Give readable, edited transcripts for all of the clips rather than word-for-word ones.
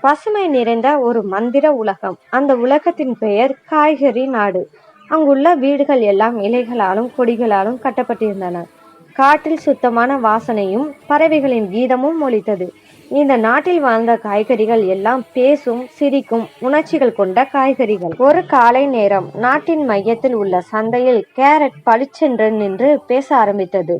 பசுமை நிறைந்த ஒரு மந்திர உலகம். அந்த உலகத்தின் பெயர் காய்கறி நாடு. அங்குள்ள வீடுகள் எல்லாம் இலைகளாலும் கொடிகளாலும் கட்டப்பட்டிருந்தன. காற்றில் சுத்தமான வாசனையும் பறவைகளின் கீதமும் ஒலித்தது. இந்த நாட்டில் வாழ்ந்த காய்கறிகள் எல்லாம் பேசும், சிரிக்கும், உணர்ச்சிகள் கொண்ட காய்கறிகள். ஒரு காலை நேரம் நாட்டின் மையத்தில் உள்ள சந்தையில் கேரட் பளிச்சென்று நின்று பேச ஆரம்பித்தது.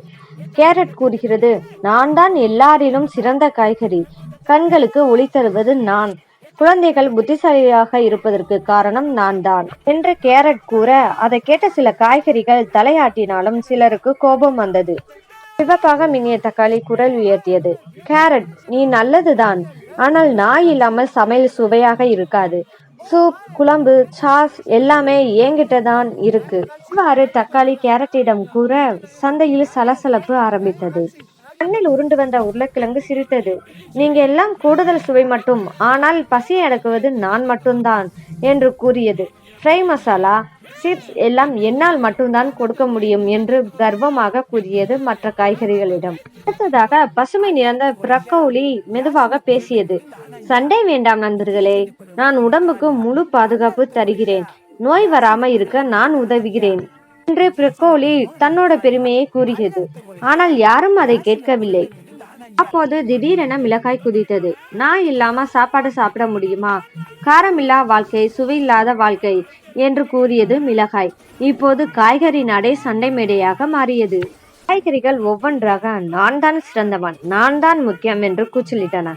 கேரட் கூறுகிறது, நான் தான் எல்லாரிலும் சிறந்த காய்கறி. கண்களுக்கு ஒளி தருவது நான். குழந்தைகள் புத்திசாலியாக இருப்பதற்கு காரணம் நான் தான் என்று கேரட் கூற, அதை கேட்ட சில காய்கறிகள் தலையாட்டினாலும் சிலருக்கு கோபம் வந்தது. சிவப்பாக மின்னிய தக்காளி குரல் உயர்த்தியது. கேரட், நீ நல்லதுதான், ஆனால் நாய் இல்லாமல் சமையல் சுவையாக இருக்காது. சூப், குழம்பு, சாஸ் எல்லாமே என்கிட்ட தான் இருக்கு. இவ்வாறு தக்காளி கேரட்டிடம் கூற சந்தையில் சலசலப்பு ஆரம்பித்தது. மண்ணில் உருண்டு வந்த உருளைக்கிழங்கு சிரித்தது. நீங்க எல்லாம் கூடுதல் சுவை மட்டும், ஆனால் பசியை அடக்குவது நான் மட்டும்தான் என்று கூறியது. ஃப்ரை மசாலா, சிப்ஸ் எல்லாம் என்னால் மட்டும்தான் கொடுக்க முடியும் என்று கர்வமாக கூறியது மற்ற காய்கறிகளிடம். அடுத்ததாக பசுமை நிறைந்த பிரக்கோலி மெதுவாக பேசியது. சண்டை வேண்டாம் நண்பர்களே, நான் உடம்புக்கு முழு பாதுகாப்பு தருகிறேன். நோய் வராம இருக்க நான் உதவுகிறேன் என்று பிரக்கோலி தன்னோட பெருமையை கூறியது. ஆனால் யாரும் அதை கேட்கவில்லை. அப்போது திடீரென மிளகாய் குதித்தது. நான் இல்லாம சாப்பாடு சாப்பிட முடியுமா? காரமில்லா வாழ்க்கை சுவையில்லாத வாழ்க்கை என்று கூறியது மிளகாய். இப்போது காய்கறி நாடே சண்டை மேடையாக மாறியது. காய்கறிகள் ஒவ்வொன்றாக நான் தான் சிறந்தவன், நான் தான் முக்கியம் என்று கூச்சலிட்டன.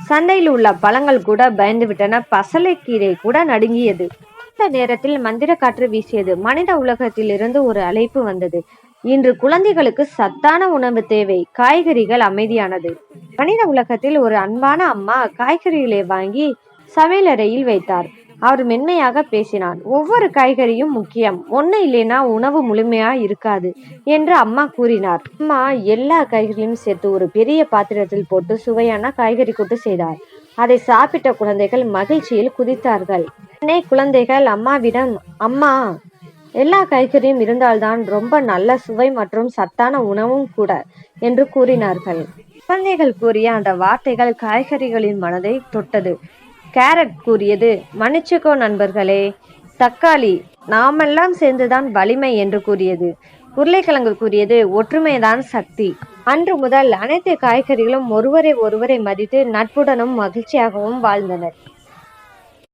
சண்டையில் உள்ள பழங்கள் கூட பயந்துவிட்டன. பசலைக்கீரை கூட நடுங்கியது. இந்த நேரத்தில் மந்திர காற்று வீசியது. மனித உலகத்திலிருந்து ஒரு அழைப்பு வந்தது. இன்று குழந்தைகளுக்கு சத்தான உணவு தேவை. காய்கறிகள் அமைதியானது. மனித உலகத்தில் ஒரு அன்பான அம்மா காய்கறிகளை வாங்கி சமையலறையில் வைத்தார். அவர் மென்மையாக பேசினார். ஒவ்வொரு காய்கறியும் முக்கியம், ஒண்ணு இல்லைன்னா உணவு முழுமையா இருக்காது என்று அம்மா கூறினார். அம்மா எல்லா காய்கறியும் சேர்த்து ஒரு பெரிய பாத்திரத்தில் போட்டு சுவையான காய்கறி கூட்டு செய்தார். அதை சாப்பிட்ட குழந்தைகள் மகிழ்ச்சியில் குதித்தார்கள். உடனே குழந்தைகள் அம்மாவிடம், அம்மா, எல்லா காய்கறியும் இருந்தால்தான் ரொம்ப நல்ல சுவை மற்றும் சத்தான உணவும் கூட என்று கூறினார்கள். குழந்தைகள் கூறிய அந்த வார்த்தைகள் காய்கறிகளின் மனதை தொட்டது. கேரட் கூறியது, மன்னிச்சுக்கோ நண்பர்களே. தக்காளி, நாமெல்லாம் சேர்ந்துதான் வலிமை என்று கூறியது. உருளைக்கிழங்கு கூறியது, ஒற்றுமைதான் சக்தி. அன்று முதல் அனைத்து காய்கறிகளும் ஒருவரை மதித்து நட்புடனும் மகிழ்ச்சியாகவும் வாழ்ந்தனர்.